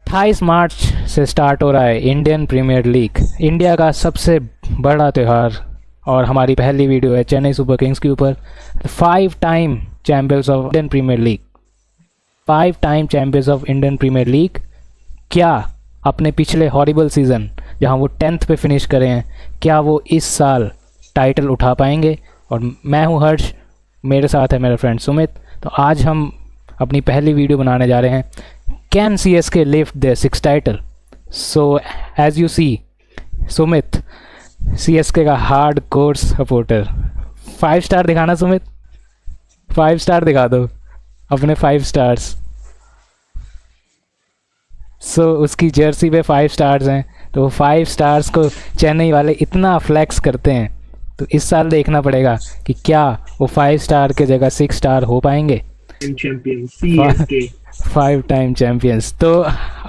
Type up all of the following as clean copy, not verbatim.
28 मार्च से स्टार्ट हो रहा है इंडियन प्रीमियर लीग, इंडिया का सबसे बड़ा त्यौहार। और हमारी पहली वीडियो है चेन्नई सुपर किंग्स के ऊपर। 5 time champions of Indian Premier League, 5 time champions of Indian Premier League क्या अपने पिछले हॉरिबल सीज़न जहां वो 10th पे फिनिश करे हैं, क्या वो इस साल टाइटल उठा पाएंगे? और मैं हूं हर्ष, मेरे साथ है मेरा फ्रेंड सुमित। तो आज हम अपनी पहली वीडियो बनाने जा रहे हैं, can CSK lift their 6th title? So as you see, Sumit CSK का हार्ड कोर सपोर्टर। 5 स्टार दिखाना सुमित, 5 स्टार दिखा दो अपने 5 स्टार्स। सो उसकी जर्सी पे 5 स्टार्स हैं, तो वो 5 स्टार्स को चेन्नई वाले इतना फ्लेक्स करते हैं। तो इस साल देखना पड़ेगा कि क्या वो 5 स्टार के जगह 6 स्टार हो पाएंगे। Champion CSK 5 time champions. तो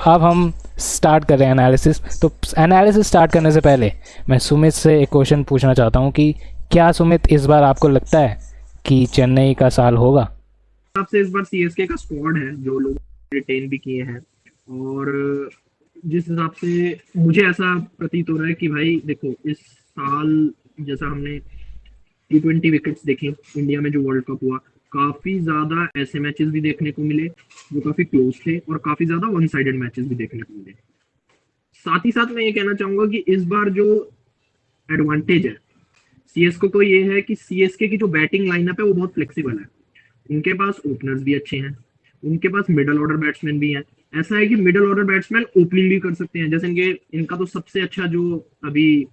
अब हम स्टार्ट कर रहे हैं एनालिसिस। तो एनालिसिस स्टार्ट करने से पहले मैं सुमित से एक क्वेश्चन पूछना चाहता हूँ कि क्या सुमित इस बार आपको लगता है कि चेन्नई का साल होगा? आपसे इस बार CSK का स्क्वाड है जो लोग रिटेन भी किए हैं, और जिस हिसाब से मुझे ऐसा प्रतीत हो रहा है कि भाई देखो, इस साल जैसा हमने T20 विकेट्स देखे इंडिया में जो वर्ल्ड कप हुआ, काफी ज्यादा ऐसे मैचेस भी देखने को मिले जो काफी क्लोज थे, और काफी ज्यादा वन साइडेड मैचेस भी देखने को मिले। साथ ही साथ मैं ये कहना चाहूंगा कि इस बार जो एडवांटेज है CSK को ये है कि CSK की जो बैटिंग लाइनअप है वो बहुत फ्लेक्सिबल है। उनके पास ओपनर्स भी अच्छे हैं, उनके पास मिडल ऑर्डर बैट्समैन भी हैं। ऐसा है कि मिडल ऑर्डर बैट्समैन ओपनिंग भी कर सकते हैं, जैसे इनका तो सबसे अच्छा जो अभी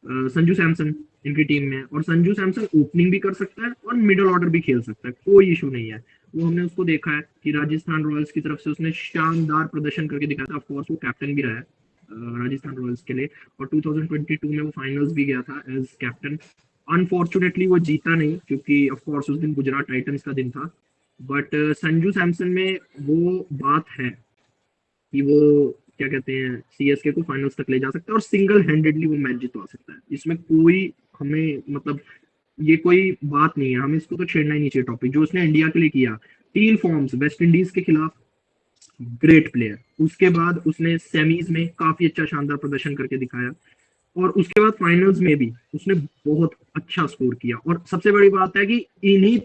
संजू सैमसन इनकी टीम में है, और संजू सैमसन ओपनिंग भी कर सकता है और मिडल ऑर्डर भी खेल सकता है, कोई इशू नहीं है। वो हमने उसको देखा है कि राजस्थान रॉयल्स की तरफ से उसने शानदार प्रदर्शन करके दिखाया था। ऑफकोर्स वो कैप्टन भी रहा है राजस्थान रॉयल्स के लिए, और 2022 में वो फाइनल्स भी गया था एज कैप्टन। अनफॉर्चुनेटली वो जीता नहीं, क्योंकि ऑफकोर्स उस दिन गुजरात टाइटंस का दिन था। बट संजू सैमसन में वो बात है कि वो क्या कहते हैं, CSK को फाइनल्स तक ले जा सकता है और सिंगल हैंडेडली वो मैच जितवा सकता है। इसमें कोई हमें मतलब ये कोई बात नहीं है, हमें इसको तो छेड़ना ही नहीं चाहिए टॉपिक। जो उसने इंडिया के लिए किया, 3 फॉर्म्स वेस्ट इंडीज के खिलाफ, ग्रेट प्लेयर। उसके बाद उसने सेमीज में काफी अच्छा शानदार प्रदर्शन करके दिखाया, और उसके बाद फाइनल्स में भी उसने बहुत अच्छा स्कोर किया। और सबसे बड़ी बात है कि इन्हीं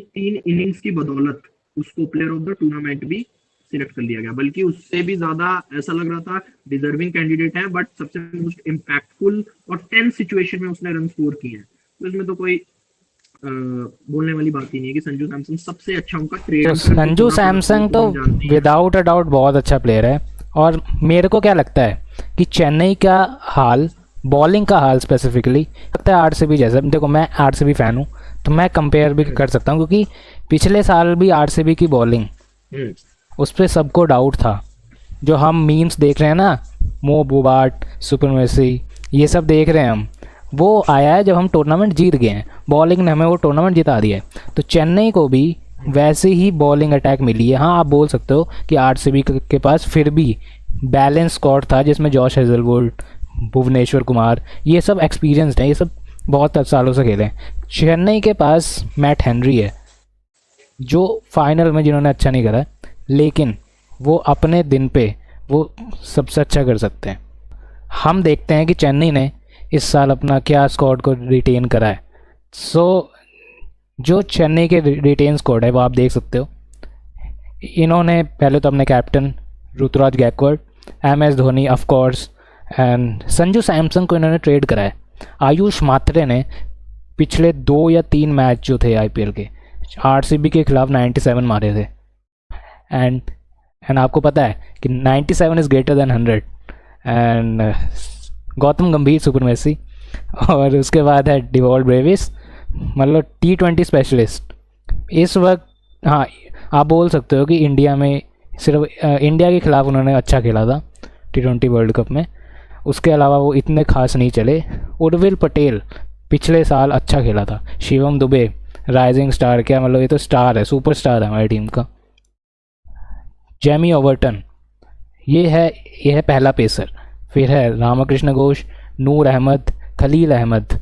तीन इनिंग्स की बदौलत उसको प्लेयर ऑफ द टूर्नामेंट भी सिलेक्ट कर लिया गया, बल्कि उससे भी ज्यादा ऐसा लग रहा था डिजर्विंग कैंडिडेट है। बट सबसे मोस्ट इम्पैक्टफुल और 10 सिचुएशन में उसने रन स्कोर किए हैं, तो इसमें तो कोई बोलने वाली बात ही नहीं है कि संजू सैमसन सबसे अच्छा उनका ट्रेड। तो संजू सैमसन तो विदाउट अ डाउट बहुत अच्छा प्लेयर है। और मेरे को क्या लगता है कि चेन्नई का हाल, बॉलिंग का हाल स्पेसिफिकली लगता है RCB जैसा। देखो, मैं RCB फैन हूँ, तो मैं कंपेयर भी कर सकता हूँ, क्योंकि पिछले साल भी RCB की बॉलिंग, उस पर सबको डाउट था। जो हम मीम्स देख रहे हैं ना, मो बुबाट, सुपरमेसी, ये सब देख रहे हैं हम, वो आया है जब हम टूर्नामेंट जीत गए हैं। बॉलिंग ने हमें वो टूर्नामेंट जिता दिया है। तो चेन्नई को भी वैसे ही बॉलिंग अटैक मिली है। हाँ, आप बोल सकते हो कि RCB के पास फिर भी बैलेंस स्क्वाड था, जिसमें जॉश हेजलवुड, भुवनेश्वर कुमार, ये सब एक्सपीरियंसड हैं, ये सब बहुत सालों से खेले हैं। चेन्नई के पास मैट हेनरी है, जो फाइनल में जिन्होंने अच्छा नहीं करा, लेकिन वो अपने दिन पे वो सबसे अच्छा कर सकते हैं। हम देखते हैं कि चेन्नई ने इस साल अपना क्या स्क्वाड को रिटेन करा है। सो जो चेन्नई के रिटेन स्क्वाड है वो आप देख सकते हो। इन्होंने पहले तो अपने captain Ruturaj Gaikwad, MS Dhoni of course, and Sanju Samson को इन्होंने ट्रेड करा है। आयुष मात्रे ने पिछले 2 या 3 मैच जो थे IPL के, RCB के खिलाफ 97 मारे थे। एंड आपको पता है कि 97 is greater than 100। And Gautam गंभीर सुपरमेसी, और उसके बाद है डिवॉल्ट ब्रेविस, मतलब T20 स्पेशलिस्ट इस वक्त। हाँ, आप बोल सकते हो कि इंडिया में सिर्फ इंडिया के खिलाफ उन्होंने अच्छा खेला था T20 वर्ल्ड कप में, उसके अलावा वो इतने खास नहीं चले। उर्विल पटेल पिछले साल अच्छा खेला था। शिवम दुबे राइजिंग स्टार, क्या मतलब, ये तो स्टार है, सुपर स्टार है हमारी टीम का। जेमी ओवर्टन, ये है पहला पेसर। फिर है रामकृष्ण घोष, नूर अहमद, खलील अहमद,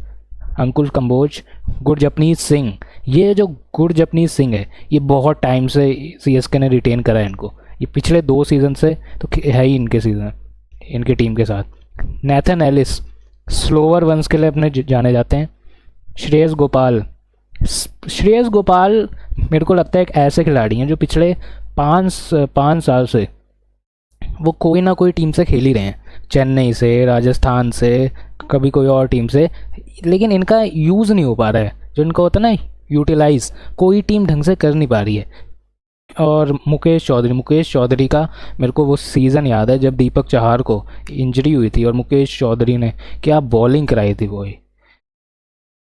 अंकुल कंबोज, गुरजपनीत सिंह। ये जो गुरजपनीत सिंह है, ये बहुत टाइम से CSK ने रिटेन करा है इनको। ये पिछले 2 सीज़न से तो है ही इनके सीज़न, इनकी टीम के साथ। नेथन एलिस स्लोअर वंस के लिए अपने जाने जाते हैं। श्रेयस गोपाल, श्रेयस गोपाल मेरे को लगता है एक ऐसे खिलाड़ी हैं जो पिछले 5 साल से वो कोई ना कोई टीम से खेल ही रहे हैं, चेन्नई से, राजस्थान से, कभी कोई और टीम से, लेकिन इनका यूज़ नहीं हो पा रहा है। जो इनका होता है ना यूटिलाइज, कोई टीम ढंग से कर नहीं पा रही है। और मुकेश चौधरी का मेरे को वो सीज़न याद है जब दीपक चहार को इंजरी हुई थी और मुकेश चौधरी ने क्या बॉलिंग कराई थी, वो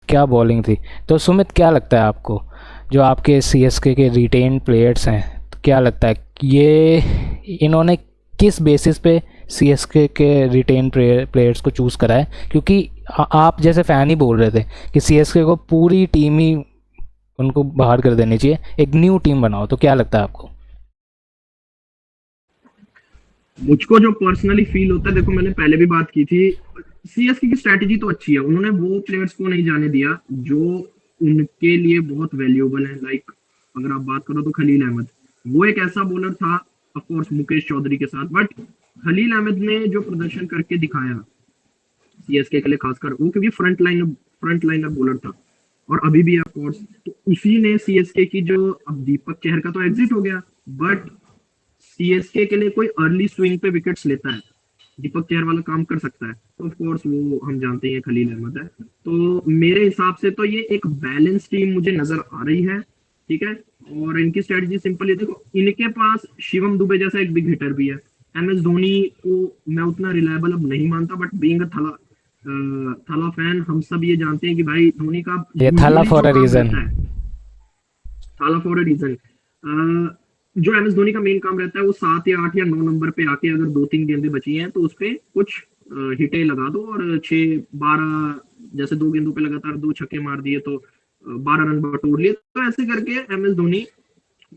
क्या बॉलिंग थी। तो सुमित क्या लगता है आपको, जो आपके सीएसके के रिटेन प्लेयर्स हैं, तो क्या लगता है ये इन्होंने किस बेसिस पे सीएसके के रिटेन प्लेयर्स को चूज़ करा है? क्योंकि आप जैसे फ़ैन ही बोल रहे थे कि सीएसके को पूरी टीम ही उनको बाहर कर देनी चाहिए, एक न्यू टीम बनाओ, तो क्या लगता है आपको? मुझको जो पर्सनली फील होता है, देखो मैंने पहले भी बात की थी, सीएसके की स्ट्रैटेजी तो अच्छी है, उन्होंने वो प्लेयर्स को नहीं जाने दिया जो उनके लिए बहुत वैल्यूएबल है। लाइक अगर आप बात करो तो खलील अहमद, वो एक ऐसा बॉलर था, ऑफ कोर्स मुकेश चौधरी के साथ, बट खलील अहमद ने जो प्रदर्शन करके दिखाया सीएसके के लिए, खासकर वो क्योंकि फ्रंट लाइनर बॉलर था और अभी भी ऑफ कोर्स, तो उसी ने सीएसके की जो, अब दीपक चहर का तो एग्जिट हो गया, बट सीएसके के लिए कोई अर्ली स्विंग पे विकेट्स लेता है, दीपक चहर वाला काम कर सकता है, तो ऑफ कोर्स वो हम जानते हैं खलील अहमद है। तो मेरे हिसाब से तो ये एक बैलेंस टीम मुझे नजर आ रही है, ठीक है। और इनकी स्ट्रेटजी सिंपल है, देखो इनके पास शिवम दुबे जैसा एक बिग हिटर भी है। एमएस धोनी को मैं उतना रिलायबल अब नहीं मानता, बट बीइंग अ थाला फैन हम सब ये जानते हैं कि भाई धोनी का ये थाला फॉर अ रीजन, थाला फॉर अ रीजन। जो एमएस धोनी का मेन काम रहता है वो 7 या 8 या 9 नंबर पे आके अगर 2-3 गेंदें बची हैं तो उस पे कुछ हिटे लगा दो और 6-12, जैसे 2 गेंदों पे लगातार 2 छक्के मार दिए तो 12 रन बटोर लिए, तो ऐसे करके एमएस धोनी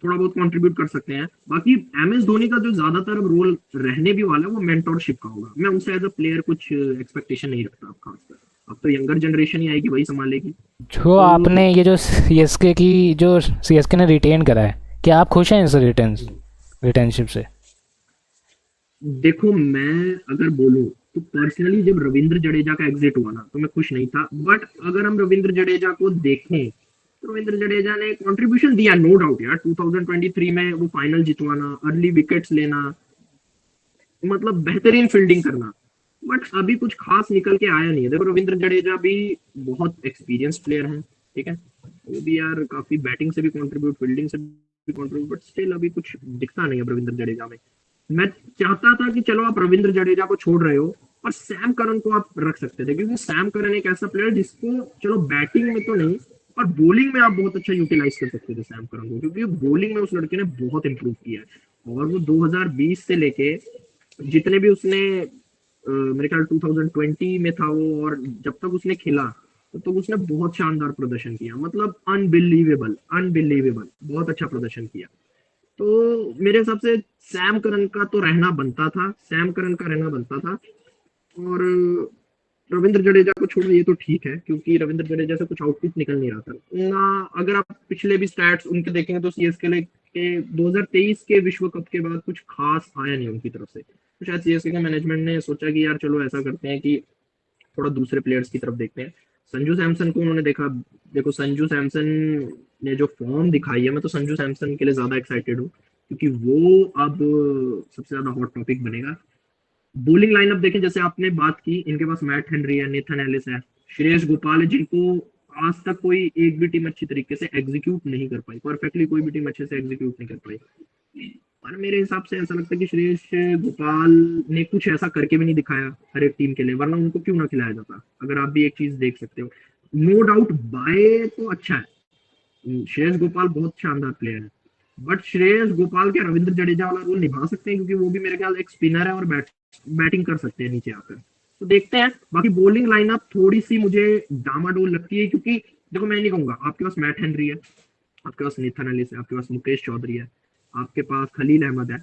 थोड़ा बहुत कंट्रीब्यूट कर सकते हैं। बाकी एमएस धोनी का जो ज्यादातर अब रोल रहने भी वाला है वो मेंटोरशिप का होगा। मैं उनसे एज अ प्लेयर कुछ एक्सपेक्टेशन नहीं रखता अब खासकर, अब तो यंगर जनरेशन ही आएगी, वही संभालेगी। जो तो आपने ये जो सीएसके की जो सीएसके ने रिटेन करा है, क्या आप खुश हैं इस रिटेनशिप से? देखो मैं अगर बोलूं तो पर्सनली जब रविंद्र जडेजा का एग्जिट हुआ ना तो मैं खुश नहीं था, बट अगर हम रविंद्र जडेजा को देखें तो रविंद्र जडेजा ने कंट्रीब्यूशन दिया, नो डाउट यार। 2023 में वो फाइनल जितवाना, अर्ली विकेट्स लेना, मतलब बेहतरीन फील्डिंग करना, बट अभी कुछ खास निकल के आया नहीं है। देखो रविंद्र जडेजा भी बहुत एक्सपीरियंस प्लेयर है, ठीक है, वो भी यार काफी बैटिंग से भी कंट्रीब्यूट, फील्डिंग से भी कंट्रीब्यूट, बट स्टिल अभी कुछ दिखता नहीं है रविंद्र जडेजा में। मैं चाहता था कि चलो आप रविंद्र जडेजा को छोड़ रहे हो और सैम करन को आप रख सकते थे, क्योंकि सैम करन एक ऐसा प्लेयर जिसको चलो बैटिंग में तो नहीं और बॉलिंग में आप बहुत अच्छा यूटिलाइज कर सकते थे सैम करन को, क्योंकि बॉलिंग में उस लड़के ने बहुत इंप्रूव किया है। और वो 2020 से लेके जितने भी उसने मेरे ख्याल 2020 में था वो, और जब तक उसने खेला तब तक उसने बहुत शानदार प्रदर्शन किया, मतलब अनबिलीवेबल अनबिलीवेबल, बहुत अच्छा प्रदर्शन किया। तो मेरे हिसाब से सैम करन का तो रहना बनता था, सैम करन का रहना बनता था। और रविंद्र जडेजा को छोड़ो ये तो ठीक है, क्योंकि रविंद्र जडेजा से कुछ आउटपुट निकल नहीं रहा था ना। अगर आप पिछले भी स्टैट्स उनके देखेंगे तो सीएसके के 2023 के विश्व कप के बाद कुछ खास आया नहीं उनकी तरफ से, तो शायद सीएसके का मैनेजमेंट ने सोचा कि यार चलो ऐसा करते हैं कि थोड़ा दूसरे प्लेयर्स की तरफ देखते हैं। संजू सैमसन को उन्होंने देखा, देखो संजू सैमसन ने जो फॉर्म दिखाई है, मैं तो संजू सैमसन के लिए ज्यादा एक्साइटेड हूँ, क्योंकि वो अब सबसे ज्यादा हॉट टॉपिक बनेगा। बॉलिंग लाइनअप देखें, जैसे आपने बात की, इनके पास मैट हेनरी है, नेथन एलिस है, श्रेयस गोपाल है, जिनको आज तक कोई एक भी टीम अच्छी तरीके से एग्जीक्यूट नहीं कर पाई, परफेक्टली कोई भी टीम अच्छे से एग्जीक्यूट नहीं कर पाई। और मेरे हिसाब से ऐसा लगता है कि श्रेयस गोपाल ने कुछ ऐसा करके भी नहीं दिखाया हर एक टीम के लिए, वरना उनको क्यों ना खिलाया जाता। अगर आप भी एक चीज देख सकते हो, नो डाउट बाय तो अच्छा है, श्रेयस गोपाल बहुत शानदार प्लेयर है, बट श्रेयस गोपाल के रविंद्र जडेजा वाला रोल निभा सकते हैं, क्योंकि वो भी मेरे ख्याल एक स्पिनर है और बैटिंग कर सकते हैं नीचे आकर। तो देखते हैं। बाकी बॉलिंग लाइनअप थोड़ी सी मुझे डामाडोल लगती है, क्योंकि देखो मैं नहीं कहूंगा, आपके पास मैट हेनरी है, आपके पास नेथन एलिस है, आपके पास मुकेश चौधरी है, आपके पास खलील अहमद है,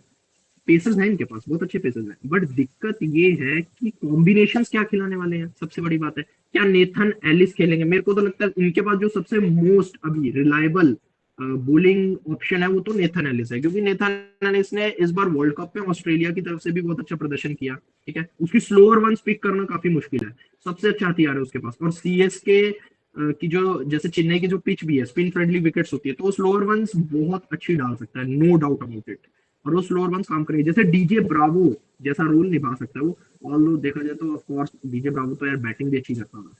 पेसर्स हैं इनके पास, बहुत अच्छे पेसर्स हैं, बट दिक्कत ये है कि कॉम्बिनेशंस क्या खिलाने वाले हैं, सबसे बड़ी बात है। क्या नेथन एलिस खेलेंगे? मेरे को तो लगता है इनके पास जो सबसे मोस्ट अभी रिलायबल बॉलिंग ऑप्शन है वो तो नेथन एलिस है, क्योंकि नेथन एलिस ने इस बार वर्ल्ड कप में ऑस्ट्रेलिया की तरफ से भी बहुत अच्छा प्रदर्शन किया। ठीक है, उसकी स्लोअर वंस पिक करना काफी मुश्किल है, सबसे अच्छा हथियार है उसके पास। और सीएसके की जो, जैसे चेन्नई की जो पिच भी है, स्पिन फ्रेंडली विकेट्स होती है, तो वो स्लोअर वंस बहुत अच्छी डाल सकता है, नो डाउट अबाउट इट। और वो स्लोअर वंस काम करेंगे, जैसे डीजे ब्रावो जैसा रोल निभा सकता है वो। ऑल देखा जाए तो ऑफ कोर्स डीजे ब्रावो तो यार बैटिंग भी अच्छी करता था,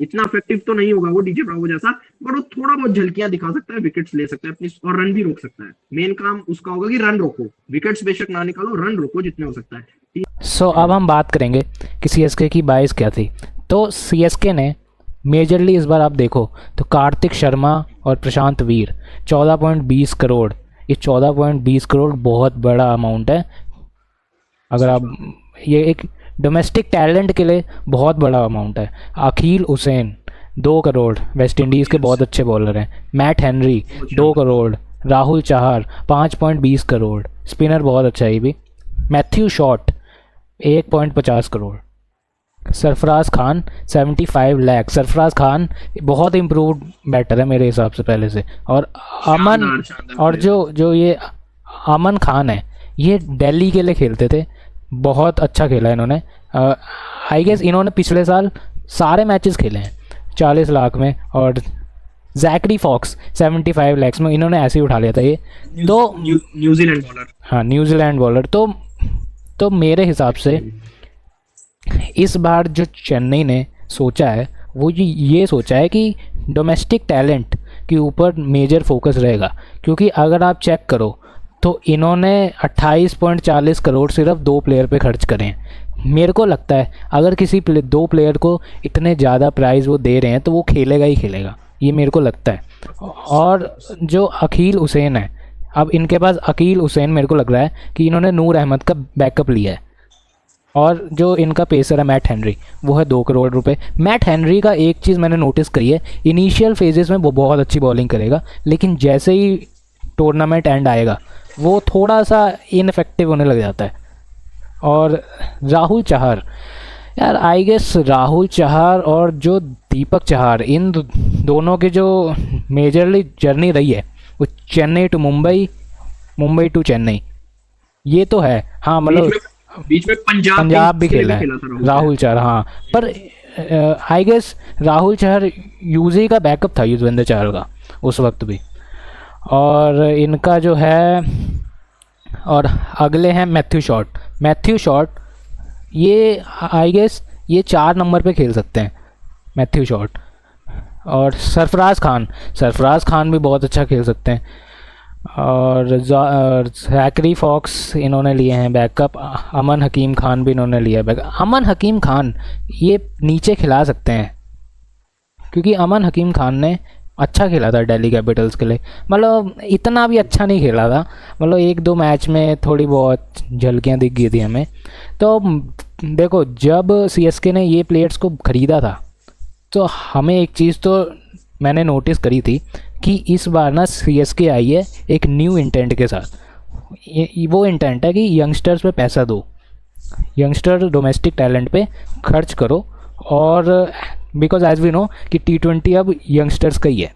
इतना इफेक्टिव तो नहीं होगा वो डीजे ब्रावो जैसा, पर वो थोड़ा बहुत झलकियां दिखा सकता है, विकेट्स ले सकता है अपनी, और रन भी रोक सकता है। मेन काम उसका होगा कि रन रोको, विकेट्स बेशक ना निकालो, रन रोको जितने हो सकता है। सो अब हम बात करेंगे कि सीएसके की बाइस क्या थी। तो सीएसके ने मेजरली इस बार आप देखो तो कार्तिक शर्मा और प्रशांत वीर 14.20 करोड़, ये 14.20 करोड़ बहुत बड़ा अमाउंट है। अगर आप, ये एक डोमेस्टिक टैलेंट के लिए बहुत बड़ा अमाउंट है। Akeal Hosein 2 crore, West Indies के बहुत अच्छे बॉलर हैं। Matt Henry 2 crore, Rahul Chahar 5.20 crore, spinner बहुत अच्छा है ये भी। Matthew Short 1.50 crore. सरफराज खान 75 लाख। सरफराज खान बहुत इम्प्रूव बैटर है मेरे हिसाब से पहले से। और अमन, और जो ये अमन खान है, ये दिल्ली के लिए खेलते थे, बहुत अच्छा खेला इन्होंने। आई गेस इन्होंने पिछले साल सारे मैचेस खेले हैं 40 लाख में। और जैकरी फॉक्स 75 लाख में इन्होंने ऐसे ही उठा लिया था ये। तो न्यूजीलैंड बॉलर, हाँ न्यूजीलैंड बॉलर। तो मेरे हिसाब से इस बार जो चेन्नई ने सोचा है वो ये सोचा है कि डोमेस्टिक टैलेंट के ऊपर मेजर फोकस रहेगा। क्योंकि अगर आप चेक करो तो इन्होंने 28.40 करोड़ सिर्फ 2 प्लेयर पे खर्च करे हैं। मेरे को लगता है अगर किसी 2 प्लेयर को इतने ज़्यादा प्राइस वो दे रहे हैं तो वो खेलेगा ही खेलेगा, ये मेरे को लगता है। और जो अकील हुसैन है, अब इनके पास अकील हुसैन, मेरे को लग रहा है कि इन्होंने नूर अहमद का बैकअप लिया है। और जो इनका पेसर है मैट हेनरी, वो है 2 करोड़ रुपए। मैट हेनरी का एक चीज़ मैंने नोटिस करी है, इनिशियल फेजेस में वो बहुत अच्छी बॉलिंग करेगा, लेकिन जैसे ही टूर्नामेंट एंड आएगा वो थोड़ा सा इनफेक्टिव होने लग जाता है। और राहुल चाहर, यार आई गेस राहुल चाहर और जो दीपक चाहर, इन दोनों के जो मेजरली जर्नी रही है वो चेन्नई टू मुंबई, मुंबई टू चेन्नई, ये तो है। हाँ मतलब बीच में पंजाब भी खेला है राहुल चाहर। हाँ, पर आई गेस राहुल चाहर यूजी का बैकअप था, युजवेंद्र चाहर का उस वक्त भी। और इनका जो है, और अगले हैं मैथ्यू शॉट। मैथ्यू शॉट ये आई गेस ये 4 नंबर पे खेल सकते हैं मैथ्यू शॉट। और सरफराज खान भी बहुत अच्छा खेल सकते हैं। और जैकरी फॉक्स इन्होंने लिए हैं बैकअप। अमन हकीम खान भी इन्होंने लिया है बैकअप। अमन हकीम खान ये नीचे खिला सकते हैं, क्योंकि अमन हकीम खान ने अच्छा खेला था दिल्ली कैपिटल्स के लिए। मतलब इतना भी अच्छा नहीं खेला था, मतलब 1-2 मैच में थोड़ी बहुत झलकियाँ दिख गई थी हमें। तो देखो, जब सीएसके ने ये प्लेयर्स को ख़रीदा था तो हमें एक चीज़ तो मैंने नोटिस करी थी कि इस बार ना सीएसके आई है एक न्यू इंटेंट के साथ। वो इंटेंट है कि यंगस्टर्स पे पैसा दो, यंगस्टर डोमेस्टिक टैलेंट पे खर्च करो। और बिकॉज एज वी नो कि T20 अब यंगस्टर्स का ही है।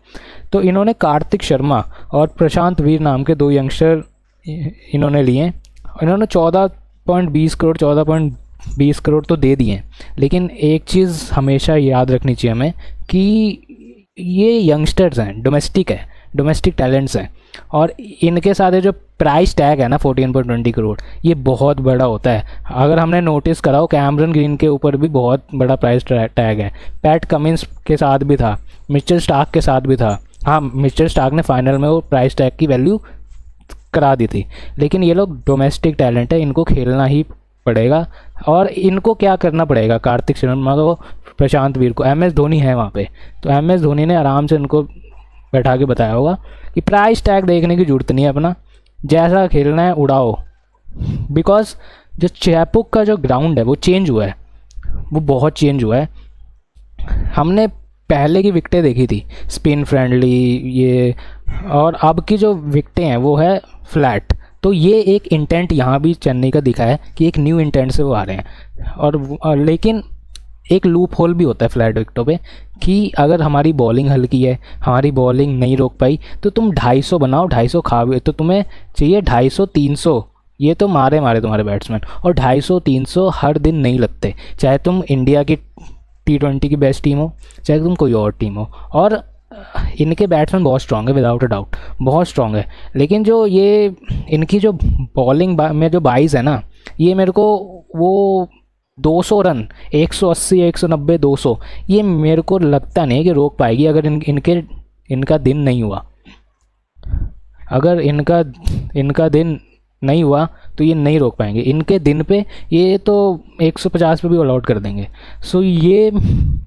तो इन्होंने कार्तिक शर्मा और प्रशांत वीर नाम के 2 यंगस्टर इन्होंने लिए। इन्होंने 14.20 करोड़ तो दे दिए। लेकिन एक चीज़ हमेशा याद रखनी चाहिए हमें कि ये यंगस्टर्स हैं, डोमेस्टिक टैलेंट्स हैं। और इनके साथ जो प्राइस टैग है ना 14.20 करोड़, ये बहुत बड़ा होता है। अगर हमने नोटिस करा हो, कैमरन ग्रीन के ऊपर भी बहुत बड़ा प्राइस टैग है। पैट कमिंस के साथ भी था, मिचेल स्टार्क के साथ भी था। हाँ, मिचेल स्टार्क ने फाइनल में वो प्राइस टैग की वैल्यू करा दी थी। लेकिन ये लोग डोमेस्टिक टैलेंट है, इनको खेलना ही पड़ेगा। और इनको क्या करना पड़ेगा, कार्तिक शर्मा को, प्रशांत वीर को, MS धोनी है वहाँ पे, तो MS धोनी ने आराम से इनको बैठा के बताया होगा कि प्राइस टैग देखने की ज़रूरत नहीं है, अपना जैसा खेलना है उड़ाओ। बिकॉज जो चैपुक का जो ग्राउंड है वो चेंज हुआ है, वो बहुत चेंज हुआ है। हमने पहले की विकटें देखी थी स्पिन फ्रेंडली ये, और अब की जो विकटें हैं वो है फ्लैट। तो ये एक इंटेंट यहाँ भी चेन्नई का दिखा है कि एक न्यू इंटेंट से वो आ रहे हैं। और लेकिन एक लूप होल भी होता है फ्लैट विकेटों पे कि अगर हमारी बॉलिंग हल्की है, हमारी बॉलिंग नहीं रोक पाई, तो तुम 250 बनाओ, 250 खा भी तो तुम्हें चाहिए 250 300, ये तो मारे मारे तुम्हारे बैट्समैन। और 250 300 हर दिन नहीं लगते, चाहे तुम इंडिया की T20 की बेस्ट टीम हो, चाहे तुम कोई और टीम हो। और इनके बैट्समैन बहुत स्ट्रांग है, विदाउट अ डाउट बहुत स्ट्रांग है। लेकिन जो ये इनकी जो बॉलिंग में जो बाइस है ना, ये मेरे को वो 200 रन, 180 190 200, ये मेरे को लगता नहीं कि रोक पाएगी अगर इनका दिन नहीं हुआ। अगर इनका दिन नहीं हुआ तो ये नहीं रोक पाएंगे। इनके दिन पे ये तो 150 पे भी ऑल आउट कर देंगे। सो ये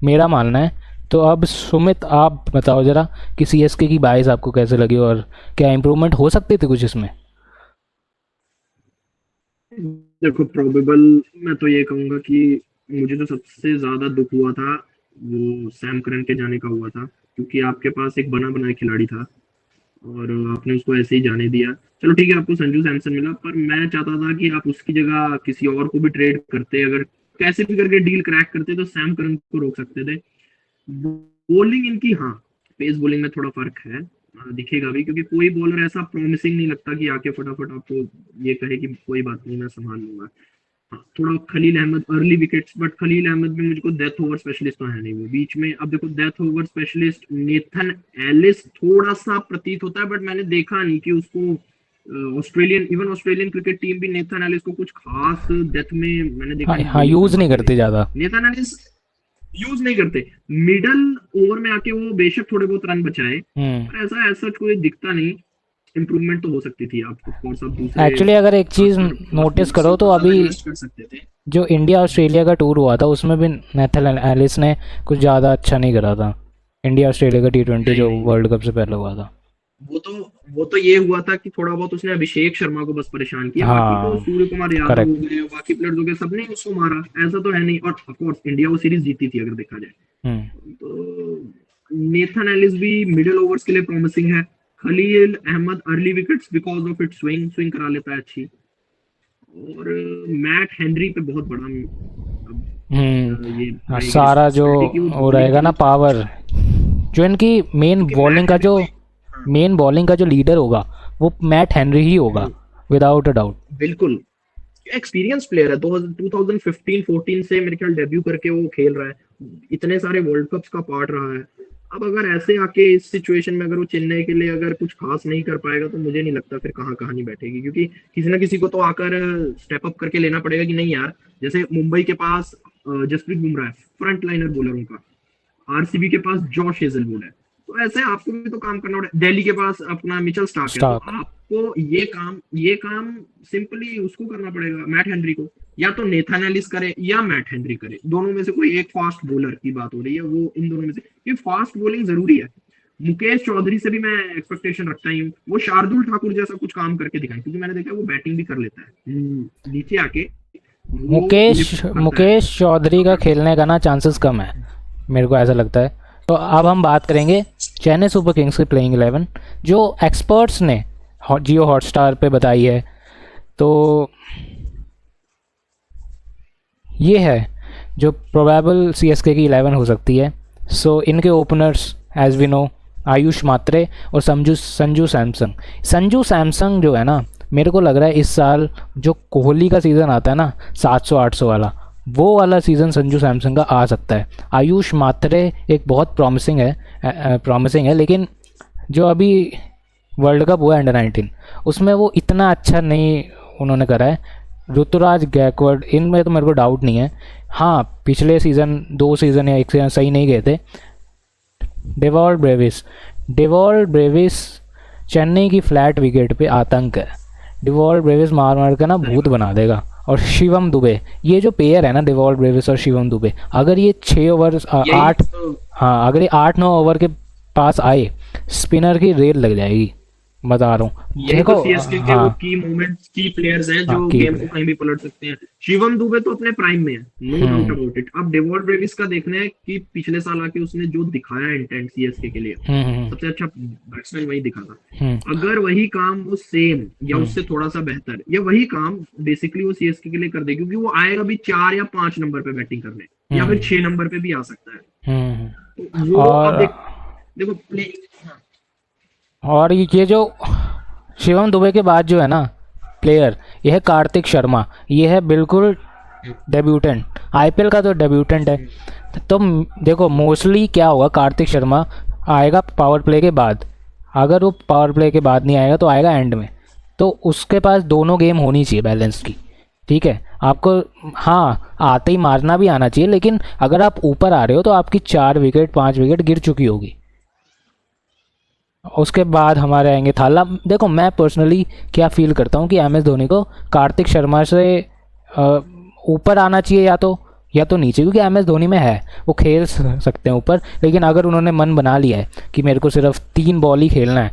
मेरा मानना है। तो अब सुमित आप बताओ ज़रा कि CSK की बाइस आपको कैसे लगी और क्या इम्प्रूवमेंट हो सकती थी कुछ इसमें? देखो प्रोबेबल, मैं तो ये कहूंगा कि मुझे जो सबसे ज्यादा दुख हुआ था वो सैम करन के जाने का हुआ था, क्योंकि आपके पास एक बना बनाया खिलाड़ी था और आपने उसको ऐसे ही जाने दिया। चलो ठीक है, आपको संजू सैमसन मिला, पर मैं चाहता था कि आप उसकी जगह किसी और को भी ट्रेड करते, अगर कैसे भी करके डील क्रैक करते तो सैम करन को रोक सकते थे। बॉलिंग इनकी, हाँ, पेस बॉलिंग में थोड़ा फर्क है, दिखेगा भी, क्योंकि कोई बॉलर ऐसा प्रॉमिसिंग नहीं लगता कि आके फटाफट आपको ये कहे कि कोई बात नहीं मैं संभाल लूंगा। हाँ, थोड़ा Khaleel Ahmed early wickets, but Khaleel Ahmed भी मुझको डेथ ओवर स्पेशलिस्ट तो है नहीं वो बीच में। अब देखो death over specialist Nathan Ellis थोड़ा सा प्रतीत होता है, बट मैंने देखा नहीं कि उसको ऑस्ट्रेलियन क्रिकेट टीम भी नेथन एलिस को कुछ खास डेथ में मैंने देखा हाँ नहीं हाँ, बॉलिंग यूज़ नहीं करवाते करते हुए। ज़्यादा। नेथन एलिस यूज नहीं करते, मिडल ओवर में आके वो बेशक थोड़े बहुत रन बचाए, पर ऐसा ऐसा कोई दिखता नहीं। इम्प्रूवमेंट तो हो सकती थी, आप ऑफ कोर्स आप दूसरे एक्चुअली अगर एक चीज़ खासकर फास्ट नोटिस बॉलर्स के करो तो ऊपर ज्यादा अभी इन्वेस्ट कर सकते थे। जो इंडिया ऑस्ट्रेलिया का टूर हुआ था उसमें भी नेथन एलिस ने कुछ ज़्यादा अच्छा नहीं करा था। इंडिया ऑस्ट्रेलिया का T20 नहीं जो नहीं, वर्ल्ड कप से पहले हुआ था। वो तो वो तो ये हुआ था कि थोड़ा बहुत उसने अभिषेक शर्मा को बस परेशान किया, बाकी तो हाँ, सूर्य कुमार यादव हो करेक्ट। गए, बाकी प्लेयर्स हो गए, सबने उसको मारा, ऐसा तो है नहीं। और ऑफ कोर्स इंडिया वो सीरीज जीती थी अगर देखा जाए हम्म। तो। नेथन एलिस भी मिडिल ओवर्स के लिए प्रॉमिसिंग है। Khaleel Ahmed early wickets because of it swing swing करा लेता है अच्छी। और मैट हेनरी पे बहुत बड़ा अब, ये हाँ, रहेगी सारा जो रिस्पॉन्सिबिलिटी कि वो वो बॉलिंग रहेगा ना करें, पावर, जो इनकी क्योंकि मैट हेनरी को, हाँ, मेन बॉलिंग का जो लीडर होगा वो मैट हेनरी ही होगा, विदाउट अ डाउट। बिल्कुल एक्सपीरियंस प्लेयर है। 2015-14 से मेरे ख्याल डेब्यू करके वो खेल रहा है, इतने सारे वर्ल्ड कप्स का पार्ट रहा है। अब अगर ऐसे आके इस सिचुएशन में अगर वो चेन्नई के लिए अगर कुछ खास नहीं कर पाएगा तो मुझे नहीं लगता फिर कहाँ कहानी बैठेगी, क्योंकि किसी ना किसी को तो आकर स्टेप अप करके लेना पड़ेगा कि नहीं यार। जैसे मुंबई के पास जसप्रीत बुमराह है, फ्रंट लाइनर बॉलरों का। आरसीबी के पास जॉश हेजलवुड है, तो ऐसे आपको भी तो काम करना पड़ेगा। दिल्ली के पास अपना मिचेल स्टार्क है, तो स्टार्क। आपको ये काम सिंपली उसको करना पड़ेगा, मैट हेनरी को। या तो नेथन एलिस करे या मैट हेनरी करे, दोनों में से कोई एक फास्ट बॉलर की बात हो रही है, वो इन दोनों में से, ये फास्ट बॉलिंग जरूरी है। मुकेश चौधरी से भी मैं एक्सपेक्टेशन रखता ही हूँ, वो शार्दुल ठाकुर जैसा कुछ काम करके दिखाए, क्योंकि मैंने देखा वो बैटिंग भी कर लेता है नीचे आके, वो लिफ्ट करता है। मुकेश चौधरी का खेलने का ना चांसेस कम है, मेरे को ऐसा लगता है। तो अब हम बात करेंगे चेन्नई सुपर किंग्स की प्लेइंग 11 जो एक्सपर्ट्स ने जियो हॉटस्टार पे बताई है। तो ये है जो प्रोबेबल CSK की 11 हो सकती है। सो इनके openers as we know Ayush Mhatre और संजू सैमसंग जो है ना, मेरे को लग रहा है इस साल जो कोहली का सीज़न आता है ना 700-800 वाला, वो वाला सीज़न संजू सैमसंग का आ सकता है। आयुष मात्रे एक बहुत प्रॉमिसिंग है, लेकिन जो अभी वर्ल्ड कप हुआ है अंडर 19 उसमें वो इतना अच्छा नहीं उन्होंने करा है। ऋतुराज गायकवाड़ इनमें तो मेरे को डाउट नहीं है। हाँ, पिछले सीज़न 2 सीज़न या 1 सीज़न सही नहीं गए थे। डेवॉल्ट ब्रेविस चेन्नई की फ्लैट विकेट पे आतंक है। डेवॉल्ट ब्रेविस मार मार कर ना भूत बना देगा। और शिवम दुबे, ये जो पेयर है ना डेवॉल्ट ब्रेविस और शिवम दुबे, अगर ये 6 ओवर 8, हाँ अगर ये 8-9 ओवर के पास आए, स्पिनर की रेल लग जाएगी, बता रहा हूँ। यही देखो तो सीएसके के वो हाँ की मोमेंट्स की प्लेयर्स हैं जो हाँ की गेम को कहीं भी पलट सकते हैं। शिवम दुबे तो अपने प्राइम में है, नो डाउट अबाउट इट। अब डेवॉल्ट ब्रेविस का देखना है कि पिछले साल आके उसने जो दिखाया इंटेंट सीएसके के लिए, सबसे अच्छा बैट्समैन वही दिखा था। अगर वही काम वो सेम या उससे थोड़ा सा बेहतर या वही काम बेसिकली वो सीएसके के लिए कर दे, क्योंकि वो आएगा भी 4 या 5 नंबर पे बैटिंग करने, या फिर 6 नंबर पे भी आ सकता है। हम्म। तो वो आप और देखो प्ले। हाँ, और ये जो शिवम दुबे के बाद जो है ना प्लेयर, ये है कार्तिक शर्मा। ये है बिल्कुल डेब्यूटेंट, आईपीएल का तो डेब्यूटेंट है। तो देखो मोस्टली क्या होगा, कार्तिक शर्मा आएगा पावर प्ले के बाद। अगर वो पावर प्ले के बाद नहीं आएगा तो आएगा एंड में। तो उसके पास दोनों गेम होनी चाहिए बैलेंस की, ठीक है। आपको हाँ आते ही मारना भी आना चाहिए, लेकिन अगर आप ऊपर आ रहे हो तो आपकी 4 विकेट 5 विकेट गिर चुकी होगी। उसके बाद हमारे आएंगे थाला। देखो मैं पर्सनली क्या फील करता हूँ कि एम एस धोनी को कार्तिक शर्मा से ऊपर आना चाहिए, या तो नीचे, क्योंकि एम एस धोनी में है वो खेल सकते हैं ऊपर। लेकिन अगर उन्होंने मन बना लिया है कि मेरे को सिर्फ 3 बॉल ही खेलना है,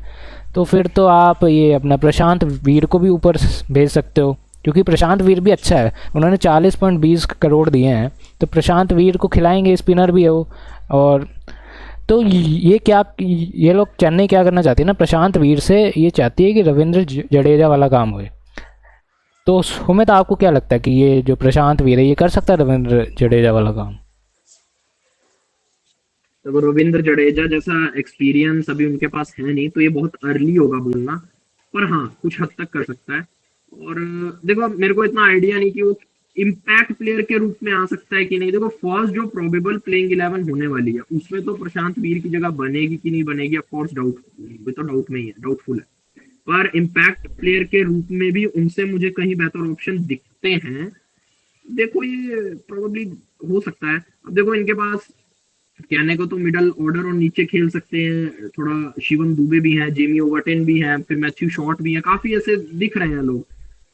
तो फिर तो आप ये अपना प्रशांत वीर को भी ऊपर भेज सकते हो, क्योंकि प्रशांत वीर भी अच्छा है। उन्होंने 40.20 करोड़ दिए हैं, तो प्रशांत वीर को खिलाएंगे, स्पिनर भी है वो। और तो ये लोग चेन्नई क्या करना चाहती है ना, प्रशांत वीर से ये चाहती है कि रविंद्र जडेजा वाला काम होए। तो सुमित आपको क्या लगता है कि ये जो प्रशांत वीर है ये कर सकता है रविंद्र जडेजा वाला काम? तो रविंद्र जडेजा जैसा एक्सपीरियंस अभी उनके पास है नहीं, तो ये बहुत अर्ली होगा बोलना। पर हाँ, कुछ हद तक कर सकता है। और देखो मेरे को इतना आइडिया नहीं कि वो इम्पैक्ट प्लेयर के रूप में आ सकता है कि नहीं। देखो फर्स्ट जो प्रोबेबल प्लेइंग 11 होने वाली है उसमें तो प्रशांत वीर की जगह बनेगी कि नहीं बनेगी, ऑफ कोर्स डाउट, वो तो डाउट में ही है, डाउटफुल है। पर इम्पैक्ट प्लेयर के रूप में भी उनसे मुझे कहीं बेहतर ऑप्शन दिखते हैं। देखो ये प्रोबेबली हो सकता है। अब देखो इनके पास कहने को तो मिडल ऑर्डर और नीचे खेल सकते हैं थोड़ा, शिवम दुबे भी हैं, जेमी ओवरटन भी हैं, फिर मैथ्यू शॉर्ट भी हैं, काफी ऐसे दिख रहे हैं लोग।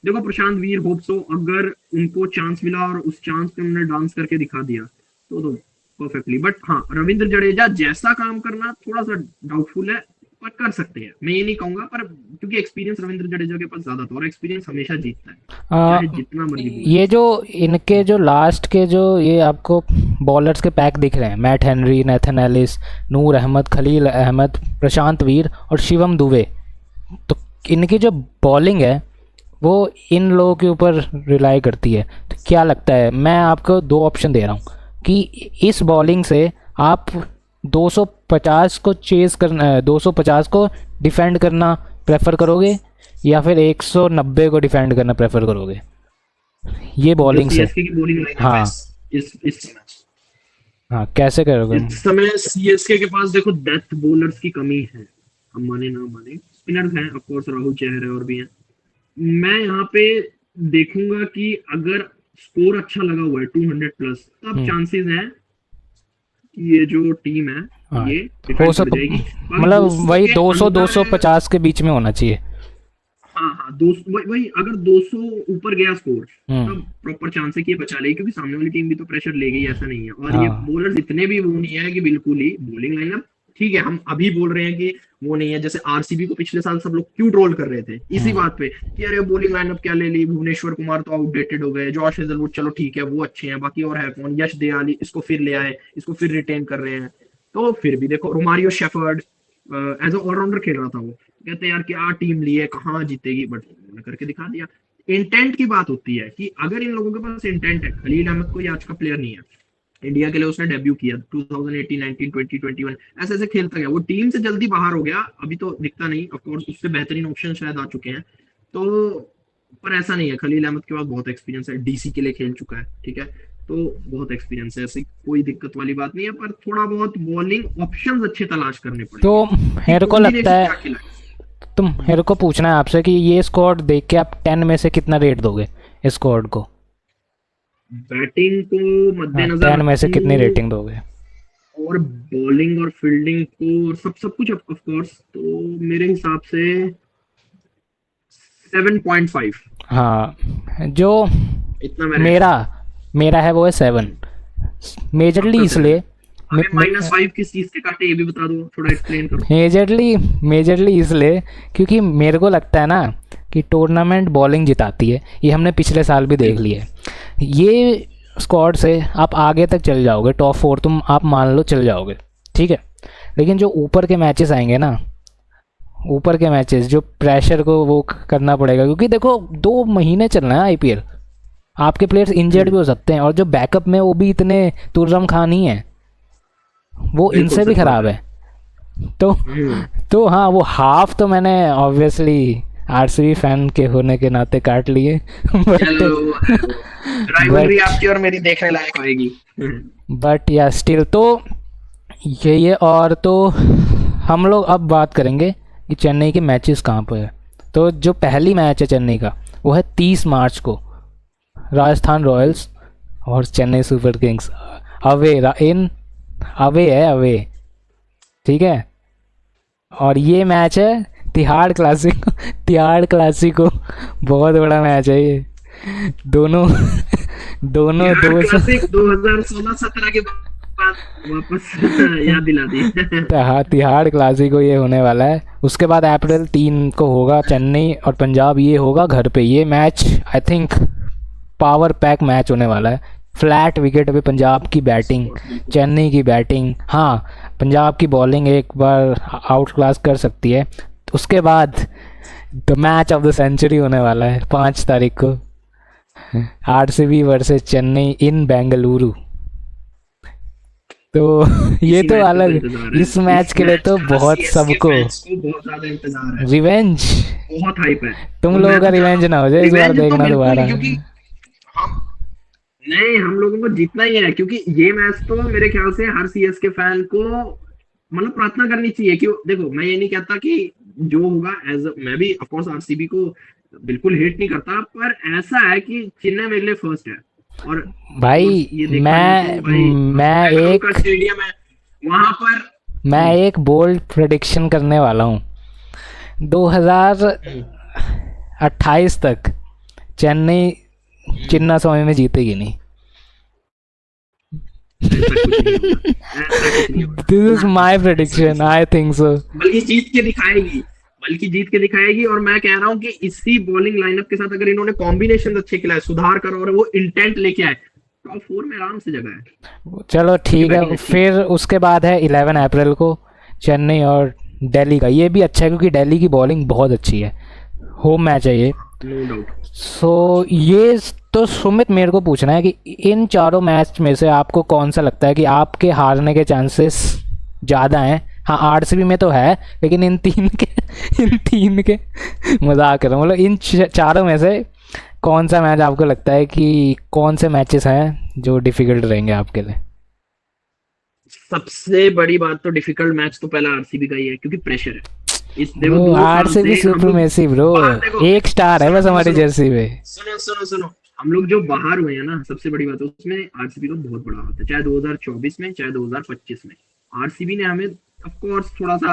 देखो प्रशांत वीर होप सो अगर उनको चांस मिला और उस चांस पे उन्होंने डांस करके दिखा दिया तो परफेक्टली। बट हाँ, रविंद्र जडेजा जैसा काम करना थोड़ा सा डाउटफुल है, पर कर सकते हैं, मैं ये नहीं कहूंगा। पर क्योंकि एक्सपीरियंस रविंद्र जडेजा के पास ज्यादा था, और एक्सपीरियंस हमेशा जीतता है, आ, चाहे जितना मर्जी बोलो। ये जो इनके जो लास्ट के जो ये आपको बॉलर्स के पैक दिख रहे हैं, मैट हेनरी, नेथन एलिस, नूर अहमद, खलील अहमद, प्रशांत वीर और शिवम दुबे, तो इनकी जो बॉलिंग है वो इन लोगों के ऊपर रिलाई करती है। तो क्या लगता है, मैं आपको 2 ऑप्शन दे रहा हूँ कि इस बॉलिंग से आप 250 को चेज करना, 250 को डिफेंड करना प्रेफर करोगे, या फिर 190 को डिफेंड करना प्रेफर करोगे ये बॉलिंग से? सीएसके की बॉलिंग लाइन हाँ इस समय, हाँ, कैसे करोगे? इस समय सीएसके के पास देखो डेथ बॉलर्स की कमी है, हम माने ना माने। स्पिनर्स हैं ऑफ कोर्स, राहुल चहर है और भी हैं। मैं यहाँ पे देखूंगा कि अगर स्कोर अच्छा लगा हुआ है 200 प्लस, तब चांसेस हैं कि ये जो टीम है हाँ ये हो डिफेंड सब, कर जाएगी। मतलब वही 200 अंदर 250 के बीच में होना चाहिए। हाँ हाँ, 200 वही अगर 200 ऊपर गया स्कोर, हम्म। तब प्रॉपर चांस है कि ये बचा लेगी, क्योंकि सामने वाली टीम भी तो प्रेशर लेगी, ऐसा नहीं है। और ये हाँ बॉलर्स इतने भी वो नहीं है कि बिल्कुल ही बॉलिंग लाइनअप ठीक है। हम अभी बोल रहे हैं कि वो नहीं है, जैसे आरसीबी को पिछले साल सब लोग क्यों ट्रोल कर रहे थे इसी बात पे कि अरे बॉलिंग लाइनअप क्या ले ली, भुवनेश्वर कुमार तो आउटडेटेड हो गए, जॉश हेजलवुड चलो ठीक है वो अच्छे हैं, बाकी और है कौन, यश दयाली इसको फिर ले आए, इसको फिर रिटेन कर रहे हैं। तो फिर भी देखो रोमारियो शेफर्ड एज ऑलराउंडर खेल रहा था, वो कहते हैं यार क्या टीम ली है, कहाँ जीतेगी, बट उन्होंने करके दिखा दिया। इंटेंट की बात होती है कि अगर इन लोगों के पास इंटेंट है, खलील अहमद कोई आज का प्लेयर नहीं है, इंडिया के लिए उसने डेब्यू किया 2018, 19, 20, 21 ऐसे ऐसे खेलता गया, वो टीम से जल्दी बाहर हो गया, अभी तो दिखता नहीं। ऑफ कोर्स उससे बेहतरीन ऑप्शन शायद आ चुके हैं, तो पर ऐसा नहीं है। खलील अहमद के पास बहुत एक्सपीरियंस है, डीसी के लिए खेल चुका है, ठीक है, तो बहुत एक्सपीरियंस है, ऐसी कोई दिक्कत वाली बात नहीं है। पर थोड़ा बहुत बॉलिंग ऑप्शंस अच्छे तलाश करने पड़ेंगे। तो मेरे को लगता है, क्या खिलाए? तुम मेरे को पूछना है आपसे कि ये स्क्वाड देख के आप 10 में से कितना रेट दोगे इस स्क्वाड को? बैटिंग को हाँ, मद्देनजर 10 में से रखते कितनी हुए रेटिंग दोगे? और बॉलिंग और फील्डिंग को और सब कुछ ऑफ कोर्स, तो मेरे हिसाब से 7.5, हाँ, जो इतना मैं मेरा है वो है 7। मेजरली आपका इसलिए हमें -5 किस चीज के काटे ये भी बता दो, थोड़ा एक्सप्लेन करो। मेजरली इसलिए क्योंकि मेरे को लगता है ना कि टूर्नामेंट बॉलिंग जिताती है, ये हमने पिछले साल भी देख लिया है। ये स्क्वाड से आप आगे तक चल जाओगे, टॉप 4 तुम आप मान लो चल जाओगे, ठीक है। लेकिन जो ऊपर के मैचेस आएंगे ना, ऊपर के मैचेस जो प्रेशर को वो करना पड़ेगा, क्योंकि देखो 2 महीने चलना है आईपीएल, आपके प्लेयर्स इंजर्ड भी हो सकते हैं, और जो बैकअप में वो भी इतने तुर्रम खान ही है, वो बिल्कुल इनसे भी सच बात खराब है। है। तो तो हाँ, वो हाफ तो मैंने ऑब्वियसली आरसीबी फैन के होने के नाते काट लिए बट चलो वो राइवलरी बट आपकी और मेरी देखने लायक होएगी। बट या स्टिल तो ये और तो हम लोग अब बात करेंगे कि चेन्नई के मैचेस कहाँ पर है। तो जो पहली मैच है चेन्नई का, वो है 30 मार्च को, राजस्थान रॉयल्स और Chennai super Kings. Away in away है, अवे, ठीक है। और ये मैच है तिहाड़ क्लासिक तिहाड़ क्लासिको, बहुत बड़ा मैच है ये। दोनों दोनों बिहार दो सौ क्लासिक 2016-17 के बाद वापस याद दिला दी। तिहाड़ क्लासिको ये होने वाला है। उसके बाद अप्रैल 3 को होगा चेन्नई और पंजाब, ये होगा घर पे। ये match I think power pack match होने वाला है। फ्लैट विकेट पे पंजाब की बैटिंग, चेन्नई की बैटिंग। हाँ, पंजाब की बॉलिंग एक बार आउट क्लास कर सकती है। उसके बाद the match of the century होने वाला है 5 तारीख को, RCB versus Chennai in Bengaluru. तो ये इसी तो मैच का तो अलग, इंतजार है। इस मैच इस के लिए मैच तो का बहुत सीएसके सबको फैंस को बहुत ज्यादा इंतजार है। रिवेंज, बहुत हाइप है। तुम और लोगों मैं का तो चाहता रिवेंज ना हो जाए हूँ इस बार रिवेंज तो देखना बिल्कुल दोबारा। नहीं, क्योंकि हम नहीं, हम लोगों को जीतना ही है, क्योंकि ये मैच तो मेरे ख्याल से हर सीएसके फैन को मतलब प्रार्थना करनी चाहिए कि देखो, मैं ये नहीं कहता कि जो होगा एज मैं भी ऑफ कोर्स आरसीबी को बिल्कुल हेट नहीं करता, पर ऐसा है कि चेन्नई मेरे लिए फर्स्ट है। और ऑफ कोर्स भाई ये देखा जाए तो मैं भाई मैं बेंगलुरु का एक स्टेडियम है वहां पर। मैं एक बोल्ड प्रेडिक्शन करने वाला हूँ। 2028 तक चेन्नई चिन्ना स्वामी में जीतेगी नहीं। ऐसा कुछ नहीं होगा, ऐसा कुछ नहीं होगा दिस इज ना, माई ऐसा कुछ प्रेडिक्शन, नहीं, आई थिंक सो। बल्कि जीत के दिखाएगी, बल्कि जीत के दिखाएगी। और मैं कह रहा हूँ कि इसी बॉलिंग लाइनअप के साथ अगर इन्होंने कॉम्बिनेशन अच्छे खिलाए, सुधार कर और वो इंटेंट लेके आए, टॉप 4 में आराम से जगह है, चलो क्योंकि ठीक है, बैटिंग अच्छी है। फिर उसके बाद है 11 अप्रैल को चेन्नई और दिल्ली का। ये भी अच्छा है क्योंकि दिल्ली की बॉलिंग बहुत अच्छी है। होम मैच है ये। No doubt. सो ये तो सुमित मेरे को पूछना है कि इन चारों मैच में से आपको कौन सा लगता है कि आपके हारने के चांसेस ज़्यादा हैं। हाँ, आरसीबी में तो है, लेकिन इन तीन के मजाक कर रहा हूँ, मतलब इन चारों में से कौन सा मैच आपको लगता है कि कौन से मैचेस हैं जो डिफिकल्ट रहेंगे आपके लिए। सबसे बड़ी बात तो डिफिकल्ट मैच तो पहला आरसीबी का ही है, क्योंकि प्रेशर है। इस देखो ब्रो 2 साल आरसीबी से हम लोग सुप्रीमेसी ब्रो, बाहर, देखो एक स्टार है सुनो बस सुनो हमारी सुनो जर्सी पे। सुनो सुनो सुनो हम लोग जो बाहर हुए हैं ना, सबसे बड़ी बात है उसमें आरसीबी का बहुत बड़ा हाथ है, चाहे 2024 में चाहे 2025 में। आरसीबी ने हमें ऑफ कोर्स थोड़ा सा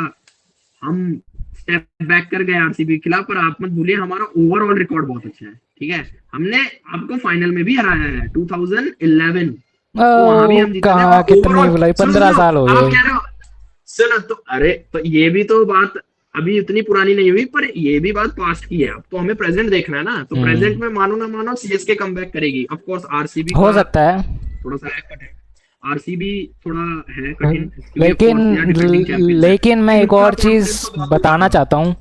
हम स्टेप बैक कर गए आरसीबी के खिलाफ, पर आप मत भूलिए हमारा ओवरऑल रिकॉर्ड बहुत अच्छा है। ठीक है, हमने आपको फाइनल में भी हराया है 2011, तो वहां भी ओ हम जीते थे। कहाँ, और कितनी ओवरऑल बुलाई, सुनो 15 सुनो साल हो आप गए। कह रहे हो, सुनो तो अरे तो ये भी तो बात अभी इतनी पुरानी नहीं हुई, पर ये भी बात पास्ट की है। अब तो हमें प्रेजेंट देखना है ना, तो प्रेजेंट में मानो ना मानो सीएसके कमबैक करेगी। ऑफ कोर्स आरसीबी हो का सकता है, थोड़ा सा है कठिन, आरसीबी थोड़ा है कठिन, क्योंकि ऑफ लेकिन कोर्स यार डिफेंडिंग चैंपियंस है। लेकिन मैं एक इनका और चीज़ कॉन्फिडेंस तो बहुत बताना होगा। चाहता हूँ। आप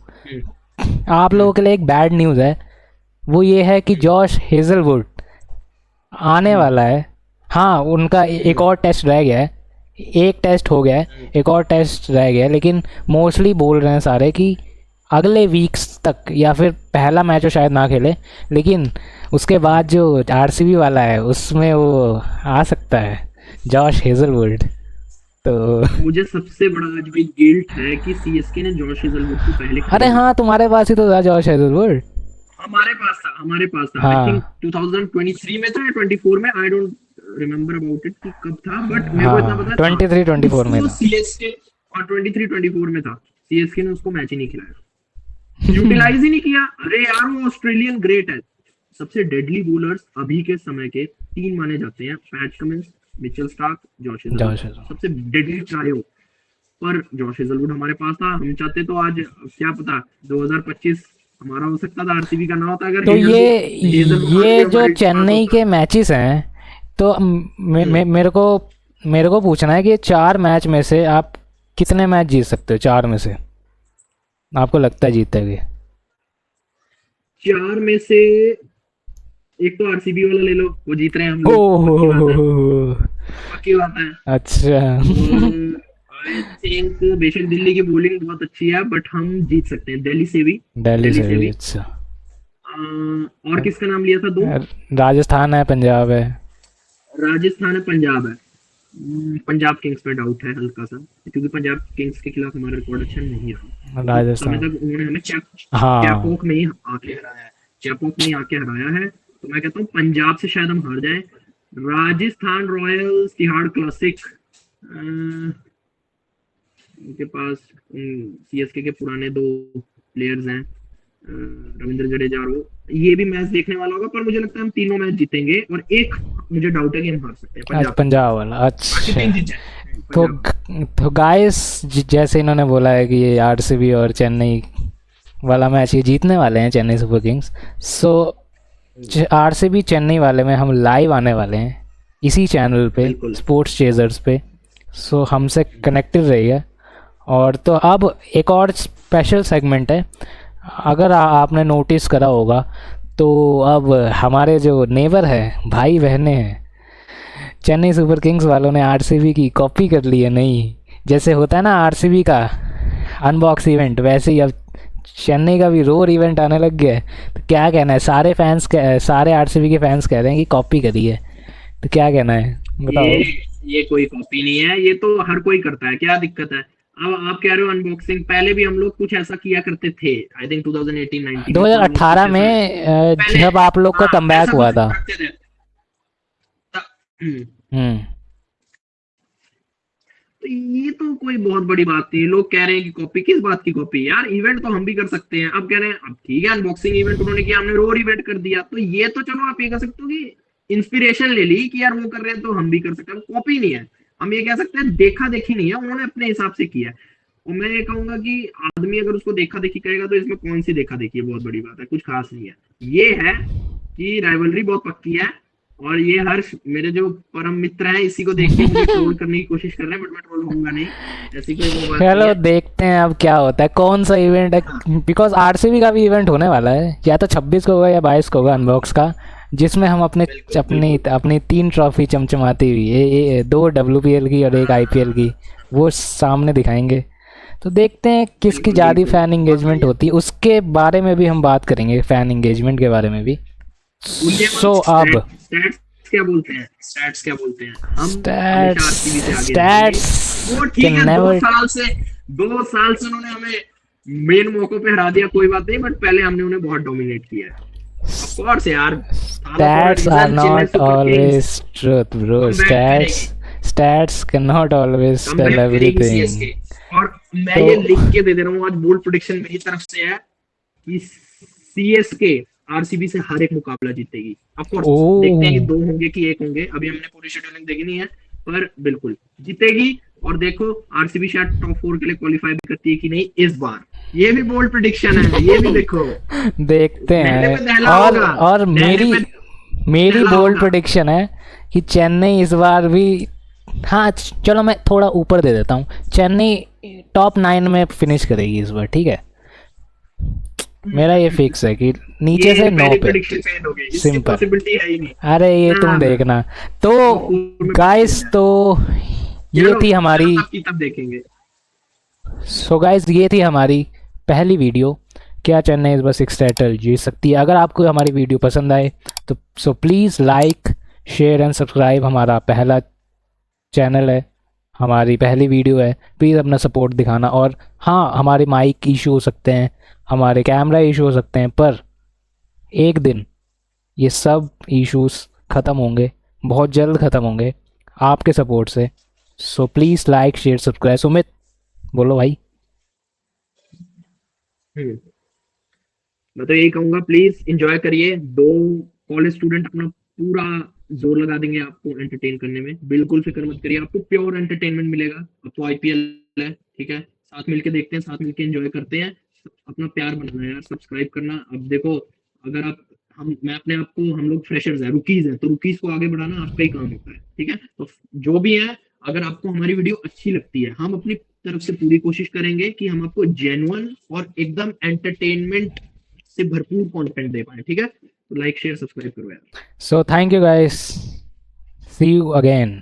हम्म, लोगों के लिए एक बैड न्यूज़ है, वो ये है कि जॉश हेजलवुड आने हम्म, वाला है। हाँ, उनका एक हम्म, और टेस्ट रह गया है, एक टेस्ट हो गया है, हम्म। एक और टेस्ट रह गया है, लेकिन मोस्टली बोल रहे हैं सारे कि अगले वीक्स तक, या फिर पहला मैच वो शायद ना खेले, लेकिन उसके बाद जो आरसीबी वाला है उसमें वो आ सकता है, जॉश हेजलवुड। तो मुझे सबसे बड़ा आज भी गिल्ट है कि सीएसके ने जॉश हेजलवुड को पहले अरे खरीदा। हाँ, तुम्हारे पास ही तो था जॉश हेजलवुड। हमारे पास था आई थिंक हाँ 2023 में था या 24 में, I don't remember about it कि कब था, बट मेरे को इतना हाँ, पता था 23-24 में उसको था। सीएसके। और 23-24 में था, सीएसके ने उसको मैच ही नहीं खिलाया, यूटिलाइज ही नहीं किया। अरे यार वो ऑस्ट्रेलियन ग्रेट है। सबसे डेडली बॉलर्स अभी के समय के 3 माने जाते हैं, PAT Cummins, Mitchell Starc, Josh Hazlewood. Josh Hazlewood, सबसे डेडली ट्रायो, पर जॉश हेजलवुड हमारे पास था। हम चाहते तो आज क्या पता 2025 हमारा हो सकता था, आरसीबी का ना होता अगर तो हेजलवुड आज भी ये जो हमारे पास चेन्नई होता। के मैचेस हैं, तो हम्म, मेरे को पूछना है कि 4 मैच में से आप कितने मैच जीत सकते हो, 4 में से आपको लगता है जीतेंगे। 4 में से एक तो आरसीबी वाला ले लो, वो जीत रहे हैं हम लोग, पक्की बात है, ओह पक्की बात है। अच्छा। और आई थिंक बेशक दिल्ली की बॉलिंग बहुत अच्छी है, बट हम जीत सकते हैं दिल्ली से भी। दिल्ली दिल्ली से से भी भी। अच्छा। और किसका नाम लिया था दो? राजस्थान है, पंजाब है। राजस्थान है, पंजाब है। पंजाब किंग्स पे डाउट है हल्का सा, क्योंकि पंजाब किंग्स के खिलाफ हमारा रिकॉर्ड अच्छा नहीं रहा। क्योंकि समय राजस्थान। तक उन्होंने हमें हाँ। चैपोक में ही आके हराया है। चैपोक में ही आके हराया है। तो मैं कहता हूँ पंजाब से शायद हम हार जाए। राजस्थान रॉयल्स, तिहाड़ क्लासिक, उनके पास सीएसके के पुराने दो प्लेयर्स हैं, रविंद्र जडेजा और वो, ये भी मैच देखने वाला होगा, पर मुझे लगता है हम तीनों मैच जीतेंगे, और एक मुझे डाउट है कि हम हार सकते हैं आज पंजाब से। पंजाब वाला बाकी अच्छा। तीन जीत जाए। तो पंजाब। तो गाइस, जैसे इन्होंने बोला है कि ये आरसीबी और चेन्नई वाला मैच ये जीतने वाले हैं, चेन्नई सुपर किंग्स। सो आरसीबी चेन्नई वाले में हम लाइव आने वाले हैं इसी चैनल पे, बिल्कुल। स्पोर्ट्स चेजर्स पे। सो हमसे कनेक्टेड रहिए। और तो अब एक और स्पेशल सेगमेंट है। अगर आपने नोटिस करा होगा तो अब हमारे जो नेबर हैं, भाई बहने हैं, चेन्नई सुपर किंग्स वालों ने आरसीबी की कॉपी कर ली है। नहीं, जैसे होता है ना आरसीबी का अनबॉक्स इवेंट, वैसे ही अब चेन्नई का भी रोर इवेंट आने लग गया है। तो क्या कहना है, सारे फैंस, सारे आरसीबी के फैंस कह रहे हैं कि कॉपी करी है। तो क्या कहना है, बताओ। ये ये कोई कॉपी नहीं है, ये तो हर कोई करता है, क्या दिक्कत है? अब आप कह रहे हो अनबॉक्सिंग, पहले भी हम लोग कुछ ऐसा किया करते थे, आई थिंक 2018-19 में तो हम लोग कुछ 2018 ऐसा में पहले, जब आप लोग का हाँ कमबैक ऐसा हुआ कुछ था। रखते थे। हम्म। तो ये तो कोई बहुत बड़ी बात नहीं है। लोग कह रहे हैं कि कॉपी, किस बात की कॉपी यार? इवेंट तो हम भी कर सकते हैं। अब कह रहे हैं, अब ठीक है अनबॉक्सिंग इवेंट उन्होंने किया, हमने रोर इवेंट कर दिया, तो ये तो चलो आप ये कह सकते हो कि इंस्पिरेशन ले ली कि यार वो कर रहे हैं तो हम भी कर सकते हैं, कॉपी नहीं है। हम ये कह सकते हैं देखा देखी नहीं है, उन्होंने अपने हिसाब से किया है। और मैं ये कहूंगा कि आदमी अगर उसको देखा देखी करेगा तो इसमें कौन सी देखा देखी है? बहुत बड़ी बात है, कुछ खास नहीं है। ये है कि राइवलरी बहुत पक्की है, और ये हर्ष मेरे जो परम मित्र हैं इसी को देख के मुझे ट्रोल करने की कोशिश कर रहे हैं, बट मैं ट्रोल होऊंगा नहीं। ऐसी कोई वो बात नहीं चलो है। देखते हैं अब क्या होता है, कौन सा इवेंट हाँ, है। बिकॉज आरसीबी का भी इवेंट होने वाला है, या तो 26 को होगा या 22 को होगा अनबॉक्स का, जिसमें हम अपने बिल्कुल अपनी बिल्कुल। अपनी 3 ट्रॉफी चमचमाती हुई, ये 2 डब्ल्यूपीएल की और एक आईपीएल की, वो सामने दिखाएंगे। तो देखते हैं किसकी बिल्कुल ज़्यादा बिल्कुल, फैन बहुत इंगेजमेंट बढ़िया। होती है, उसके बारे में भी हम बात करेंगे, फैन इंगेजमेंट के बारे में भी। भूलिए सो मत, अब स्टैट्स क्या बोलते हैं, स्टैट्स क्या बोलते हैं, हम हमेशा स्टैट्स आरसीबी से आगे रहेंगे। स्टैट्स वो ठीक कैन है, नेवर। 2 साल से उन्होंने हमें मेन मौकों पे हरा दिया, कोई बात नहीं, बट पहले हमने उन्हें बहुत डोमिनेट किया है। ऑफ कोर्स यार, Thala for a Stats are reason, Chennai not Super Kings always truth, bro. Come back करेगी। Stats cannot always come tell back करेगी everything. सीएसके। और मैं तो ये लिख के दे दे रहा हूँ, आज बोल्ड प्रेडिक्शन मेरी तरफ से है कि सीएसके आरसीबी से हर एक मुकाबला जीतेगी। ऑफ कोर्स देखते हैं कि ओ 2 होंगे कि 1 होंगे, अभी हमने पूरी शेड्यूलिंग देखी नहीं है, पर बिल्कुल जीतेगी। और देखो आरसीबी शायद टॉप 4 के लिए क्वालिफाई भी करती है कि नहीं इस बार। ये भी बोल्ड प्रिडिक्शन है, ये भी देखो। देखते नहले हैं। पे दहला और होगा। और नहले मेरी पे मेरी दहला बोल्ड होगा। प्रेडिक्शन है कि चेन्नई इस बार भी, हाँ चलो मैं थोड़ा ऊपर दे देता हूँ, चेन्नई टॉप 9 में फिनिश करेगी इस बार, ठीक है। मेरा ये फिक्स है कि नीचे ये से 9 पहली पे। प्रिडिक्शन फेल हो गई, इसकी सिंपल। पॉसिबिलिटी है ही नहीं। अरे ये ना तुम ना, देखना। तो टॉप 4 में पक्की हो गाइस, जाए। तो ये चलो थी चलो, हमारी, तब की तब देखेंगे। सो गाइस ये थी हमारी पहली वीडियो, क्या चेन्नई इस बार 6 टाइटल जीत सकती है। अगर आपको हमारी वीडियो पसंद आए तो so please like, share and subscribe. हमारा पहला चैनल है, हमारी पहली वीडियो है, प्लीज़ अपना सपोर्ट दिखाना। और हाँ, हमारे माइक इशू हो सकते हैं, हमारे कैमरा इशू हो सकते हैं, पर एक दिन ये सब इश्यूज ख़त्म होंगे, बहुत जल्द ख़त्म होंगे आपके सपोर्ट से। So please like, share, subscribe. Sumit बोलो भाई। हम्म, मैं तो यही कहूंगा, प्लीज एंजॉय करिए। 2 कॉलेज स्टूडेंट अपना पूरा जोर लगा देंगे आपको एंटरटेन करने में, बिल्कुल फिक्र मत करिए, आपको प्योर एंटरटेनमेंट मिलेगा। अब तो आईपीएल है, ठीक है, साथ मिलके देखते हैं, साथ मिलके एंजॉय करते हैं। अपना प्यार बनाना यार, सब्सक्राइब करना। अब देखो, अगर आप, हम, मैं अपने आप को, हम लोग फ्रेशर्स हैं, रुकीज हैं, तो रुकीज को आगे बढ़ाना आपका ही काम होता है, ठीक है। तो जो भी है, अगर आपको हमारी वीडियो अच्छी लगती है, हम अपनी तरफ से पूरी कोशिश करेंगे कि हम आपको जेन्युइन और एकदम एंटरटेनमेंट से भरपूर कंटेंट दे पाए, ठीक है। तो लाइक शेयर सब्सक्राइब करो यार। So thank you guys, see you again.